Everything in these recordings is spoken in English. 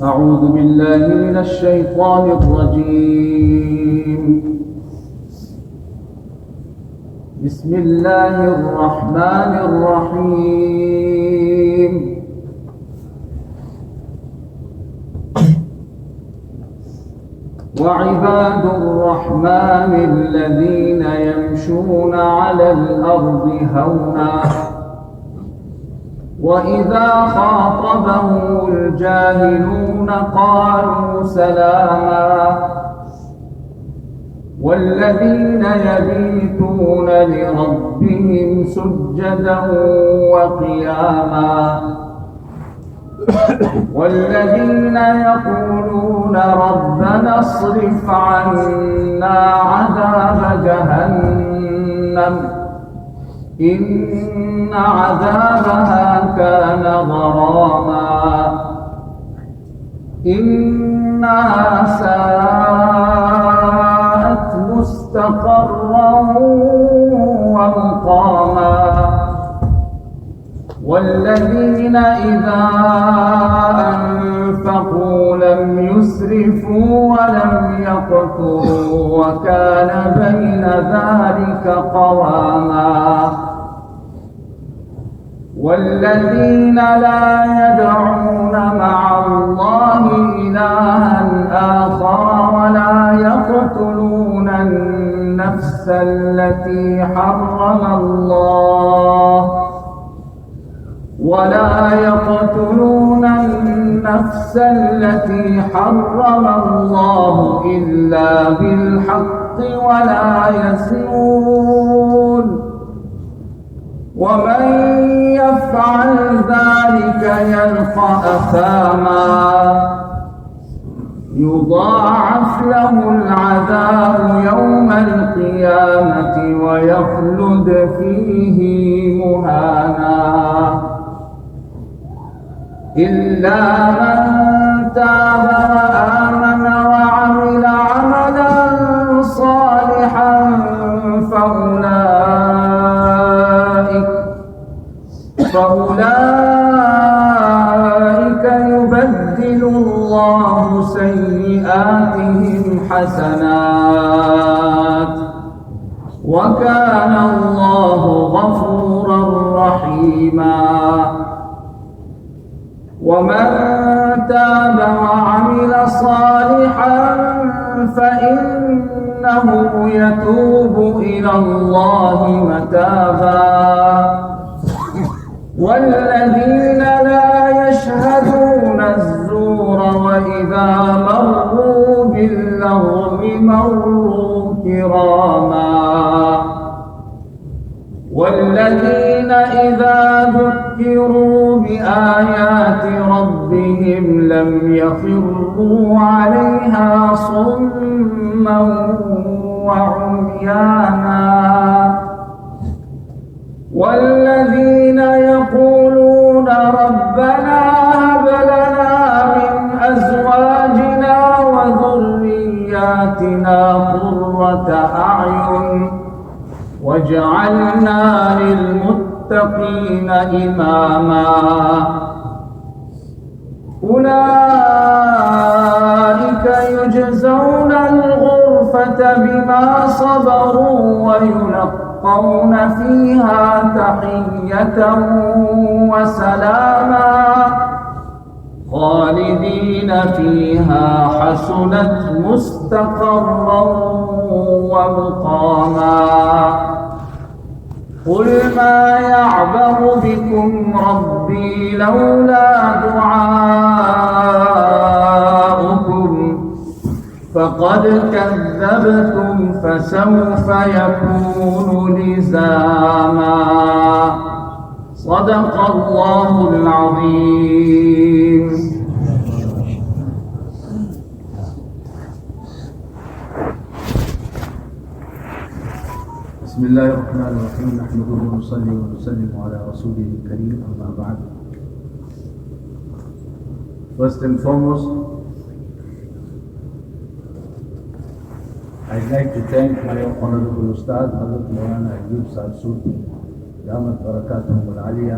أعوذ بالله من الشيطان الرجيم. بسم الله الرحمن الرحيم. وعباد الرحمن الذين يمشون على الأرض هونا وإذا خاطبهم الجاهلون قالوا سلاما والذين يبيتون لربهم سجدا وقياما والذين يقولون ربنا اصرف عنا عذاب جهنم إن عذابها كان غراما إنها ساءت مستقرا ومقاما والذين إذا أنفقوا لم يسرفوا ولم يقتروا وكان بين ذلك قواما والذين لا يدعون مع الله إلها آخر ولا يقتلون النفس التي حرم الله إلا بالحق ولا يزنون ومن يفعل ذلك يلقى أثاما يضاعف له العذاب يوم القيامة ويخلد فيه مهانا إلا من تاب وآمن وعمل عملا صالحا فأولئك يبدل الله سيئاتهم حسنات وكان الله غفورا رحيما ومن تاب وعمل صالحا فإنه يتوب إلى الله متابا والذين لا يشهدون الزور وإذا مروا باللغو مروا كراما والذين إذا ذكروا بآيات ربهم لم يخروا عليها صما وعميانا والذين يقولون ربنا هب لنا من أزواجنا وذرياتنا قرة أعين واجعلنا للمتقين إماما أولئك يجزون الغرفة بما صبروا ويلقون فيها تحية وسلاما خالدين فيها حسنت مستقرا ومقاما قل ما يعبأ بكم ربي لولا دعاؤكم فقد كذبتم فسوف يكون لزاما صدق الله العظيم. بسم الله الرحمن الرحيم نحمده ونصلي ونسلم على رسوله الكريم أما بعد. First and foremost, I'd like to thank my honorable Ustad, Maulana Ayyub Surti DB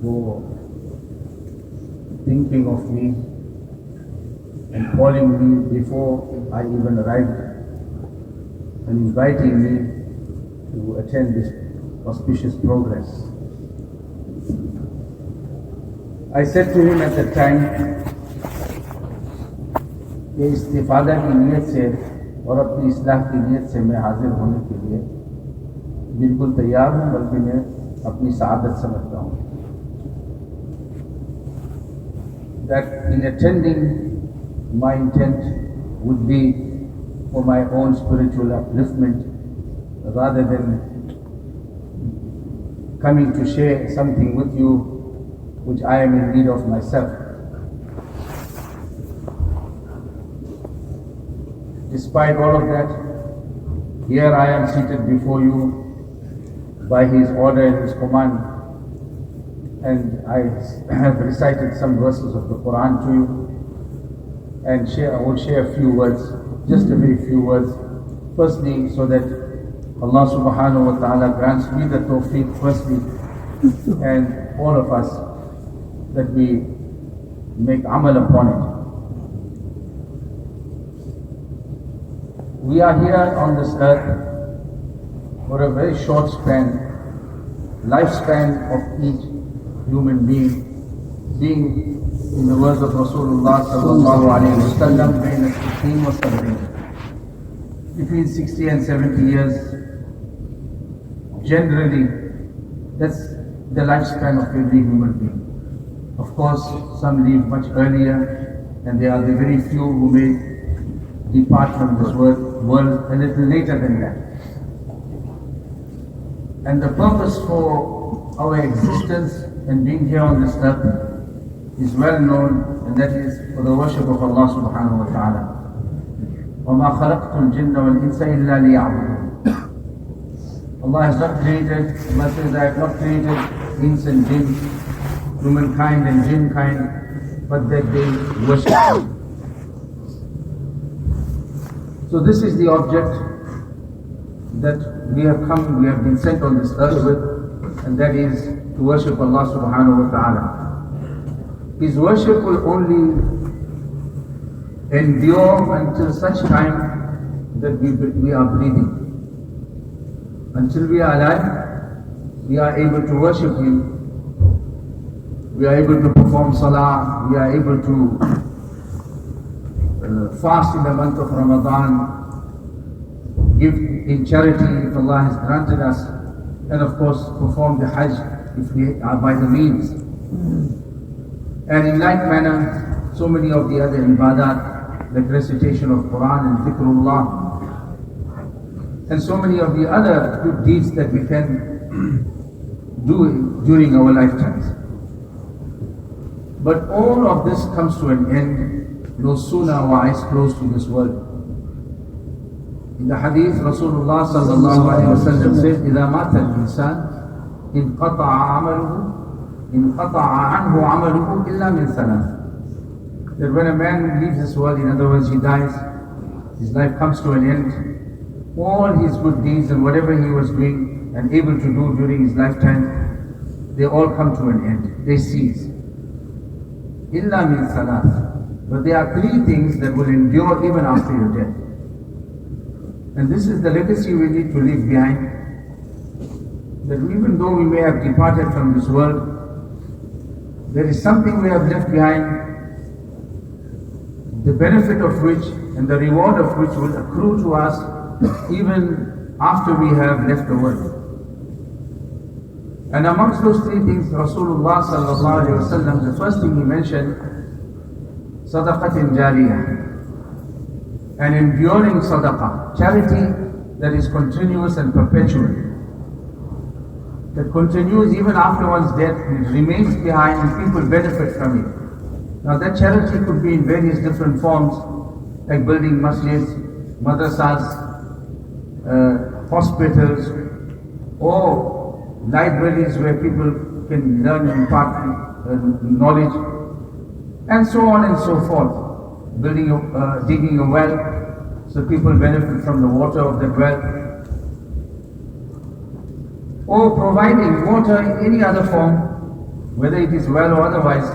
for thinking of me and calling me before I even arrived and inviting me to attend this auspicious progress. I said to him at the time, कि इस्तिफादा की नीयत से और अपनी इस्लाह की नीयत से मैं हाजिर होने के लिए बिल्कुल तैयार हूँ, बल्कि मैं अपनी सआदत समझता हूँ. That in attending, my intent would be for my own spiritual upliftment rather than coming to share something with you which I am in need of myself. Despite all of that, here I am seated before you by his order and his command, and I have recited some verses of the Quran to you, and I will share a few words, just a very few words. Firstly, so that Allah subhanahu wa ta'ala grants me the tawfiq firstly, and all of us, that we make amal upon it. We are here on this earth for a very short lifespan of each human being in the words of Rasulullah sallallahu alayhi wa sallam, between 60 and 70 years. Generally, that's the lifespan of every human being. Of course, some live much earlier, and there are the very few who may depart from this world a little later than that. And the purpose for our existence and being here on this earth is well known, and that is for the worship of Allah subhanahu wa ta'ala. وَمَا خَلَقْتُ الْجِنَّ وَالْإِنسَ إِلَّا لِيَعْبُدُونَ. Allah has not created, Allah says, I have not created ins and jinn, humankind and jinn kind, but that they worship me. So this is the object that we have been sent on this earth with, and that is to worship Allah subhanahu wa ta'ala. His worship will only endure until such time that we are breathing. Until we are alive, we are able to worship Him. We are able to perform salah, we are able to fast in the month of Ramadan, give in charity if Allah has granted us, and of course perform the Hajj if we are by the means. And in like manner, so many of the other ibadat, like recitation of Quran and dhikrullah, and so many of the other good deeds that we can do during our lifetimes. But all of this comes to an end no sooner our eyes close to this world. In the hadith, Rasulullah sallallahu alayhi wa sallam says, إِذَا مَاتَ الْإِنسَانِ انْقَطَعَ عَنْهُ عَمَلُهُ إِلَّا مِنْ ثَلَاثٍ. That when a man leaves this world, in other words, he dies, his life comes to an end, all his good deeds and whatever he was doing and able to do during his lifetime, they all come to an end, they cease. إِلَّا مِنْ ثَلَاثٍ. But there are three things that will endure even after your death. And this is the legacy we need to leave behind. That even though we may have departed from this world, there is something we have left behind, the benefit of which and the reward of which will accrue to us even after we have left the world. And amongst those three things, Rasulullah sallallahu alayhi wa sallam, the first thing he mentioned, sadaqatin jariyah, an enduring sadaqah, charity that is continuous and perpetual, that continues even after one's death, it remains behind and people benefit from it. Now that charity could be in various different forms, like building masjids, madrasas, hospitals, or libraries where people can learn and impart knowledge, and so on and so forth. Digging a well, so people benefit from the water of that well, or providing water in any other form, whether it is well or otherwise,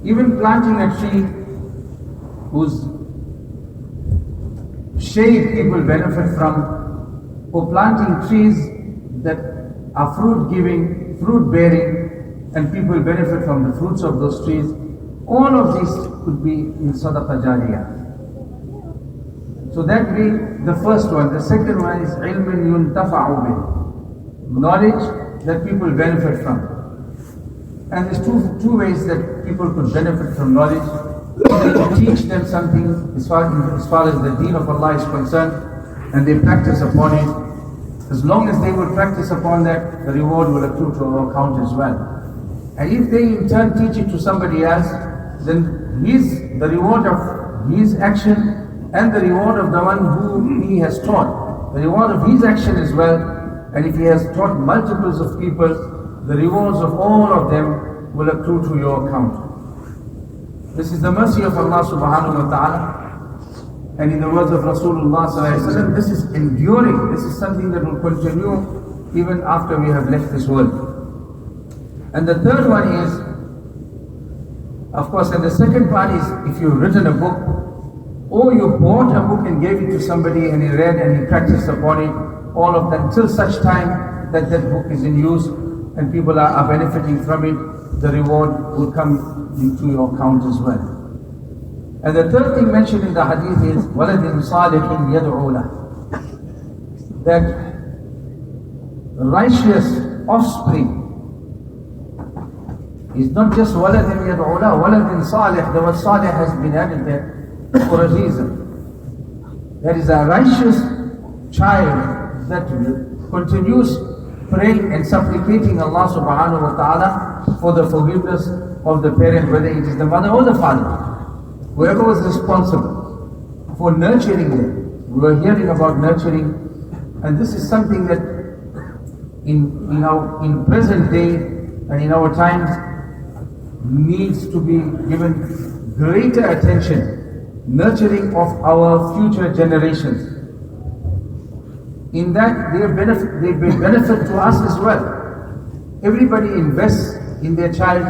Even planting a tree whose shade people benefit from, or planting trees that are fruit giving, fruit bearing, and people benefit from the fruits of those trees. All of these could be in Sadaqah Jariyah. So that be the first one. The second one is ilmin yuntafa'u bih, knowledge that people benefit from. And there's two ways that people could benefit from knowledge. Either you teach them something as far as the deen of Allah is concerned, and they practice upon it. As long as they will practice upon that, the reward will accrue to our account as well. And if they in turn teach it to somebody else, then the reward of his action and the reward of the one whom he has taught, the reward of his action as well. And if he has taught multiples of people, the rewards of all of them will accrue to your account. This is the mercy of Allah subhanahu wa ta'ala. And in the words of Rasulullah sallallahu alaihi wasallam, this is enduring. This is something that will continue even after we have left this world. And the third one is, of course, and the second part is, if you've written a book, or you bought a book and gave it to somebody and he read and he practiced upon it, all of that, till such time that that book is in use and people are benefiting from it, the reward will come into your account as well. And the third thing mentioned in the hadith is وَلَدٍ صَالِحٍ يَدْعُو لَهُ, that righteous offspring is not just وَلَدٍ يَدْعُو لَهُ, وَلَدٍ صَالِحٍ. The word salih has been added there for a reason. There is a righteous child that continues praying and supplicating Allah subhanahu wa ta'ala for the forgiveness of the parent, whether it is the mother or the father. Whoever was responsible for nurturing them. We were hearing about nurturing, and this is something that in present day and in our times needs to be given greater attention. Nurturing of our future generations. In that they benefit to us as well. Everybody invests in their child,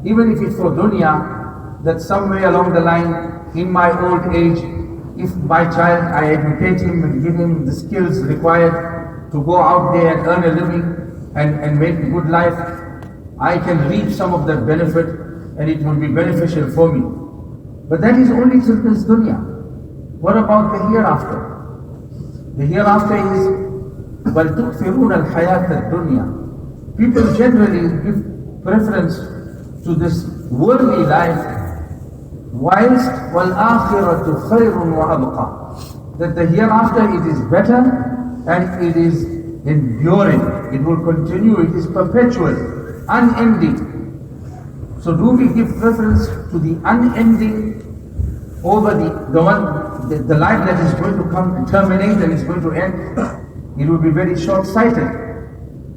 even if it's for dunya, that somewhere along the line, in my old age, if my child, I educate him and give him the skills required to go out there and earn a living and make a good life, I can reap some of that benefit and it will be beneficial for me. But that is only till this dunya. What about the hereafter? The hereafter is بَلْ تُكْثِرُونَ الْحَيَاةَ الدُّنْيَا. People generally give preference to this worldly life, whilst وَالْآخِرَةُ خَيْرٌ وَأَبْقَى. That the hereafter it is better and it is enduring. It will continue, it is perpetual, unending. So do we give preference to the unending over the life that is going to come and terminate and is going to end? It will be very short-sighted.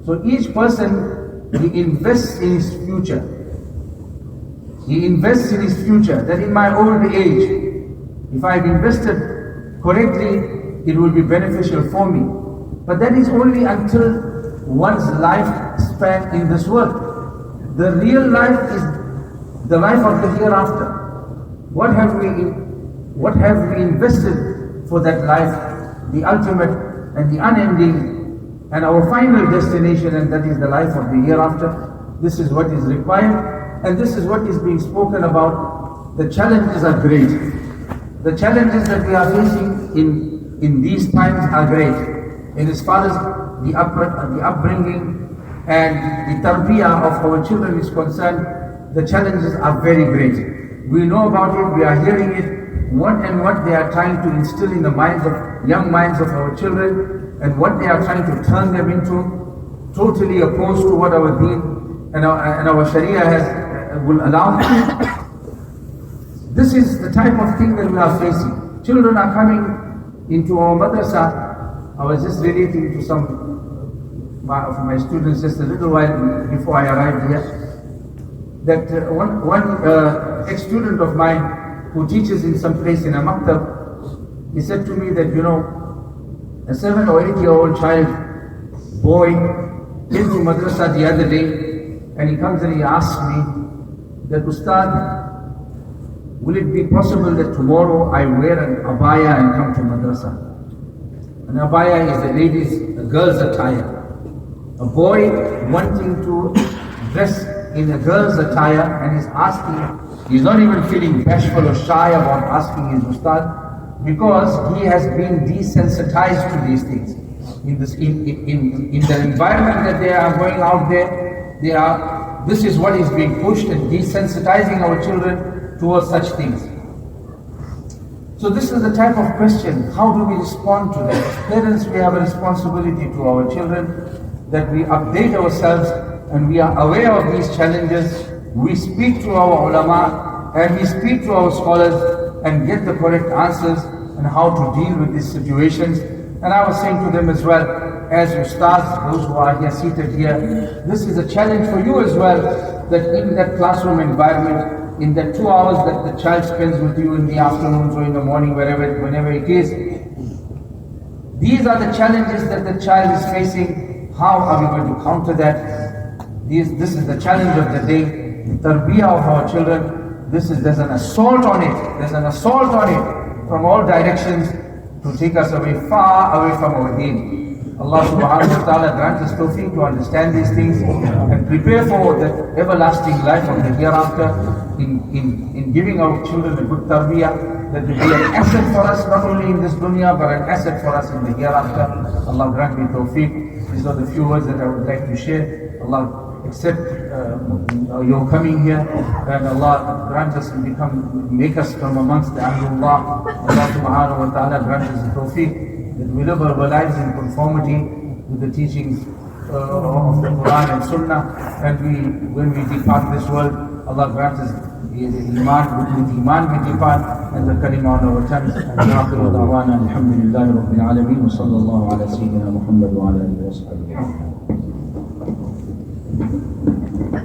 So each person, he invests in his future. He invests in his future, that in my old age, if I've invested correctly, it will be beneficial for me. But that is only until one's lifespan in this world. The real life is the life of the hereafter. What have we invested for that life, the ultimate and the unending and our final destination, and that is the life of the hereafter? This is what is required, and this is what is being spoken about. The challenges are great. The challenges that we are facing in these times are great. And as far as the upbringing and the tarbiyah of our children is concerned, the challenges are very great. We know about it, we are hearing it, what they are trying to instill in the young minds of our children, and what they are trying to turn them into, totally opposed to what our deen and our sharia will allow. This is the type of thing that we are facing. Children are coming into our madrasa. I was just relating to some of my students just a little while before I arrived here, that one ex-student of mine who teaches in some place in a maktab, he said to me that, a 7 or 8-year-old child, boy, came to madrasa the other day, and he comes and he asks me that Ustad, will it be possible that tomorrow I wear an abaya and come to madrasa? An abaya is a girl's attire. A boy wanting to dress in a girl's attire and is asking, he's not even feeling bashful or shy about asking his Ustad, because he has been desensitized to these things. In the environment that they are going out there, this is what is being pushed and desensitizing our children towards such things. So this is the type of question, how do we respond to that? As parents, we have a responsibility to our children that we update ourselves and we are aware of these challenges. We speak to our ulama and we speak to our scholars and get the correct answers and how to deal with these situations. And I was saying to them as well, as ustads, those who are here seated here, this is a challenge for you as well, that in that classroom environment, in that 2 hours that the child spends with you in the afternoons or in the morning, whenever it is, these are the challenges that the child is facing. How are we going to counter that? This is the challenge of the day. The tarbiyah of our children, there's an assault on it. There's an assault on it from all directions to take us far away from our deen. Allah subhanahu wa ta'ala grant us tawfiq to understand these things and prepare for the everlasting life of the hereafter in giving our children a good tarbiyah, that will be an asset for us not only in this dunya but an asset for us in the hereafter. Allah grant me tawfiq. These are the few words that I would like to share. Allah accept your coming here, and Allah grant us and make us from amongst the Ahlullah. Allah subhanahu wa ta'ala grant us the tawfiq that we live our lives in conformity with the teachings of the Quran and Sunnah, and when we depart this world, Allah grant us iman we depart, and the kalima on our tongues. And akhiru da'wana alhamdulillahi rabbil alameen wa sallallahu ala sayyidina Muhammad wa ala alihi wa sahbihi.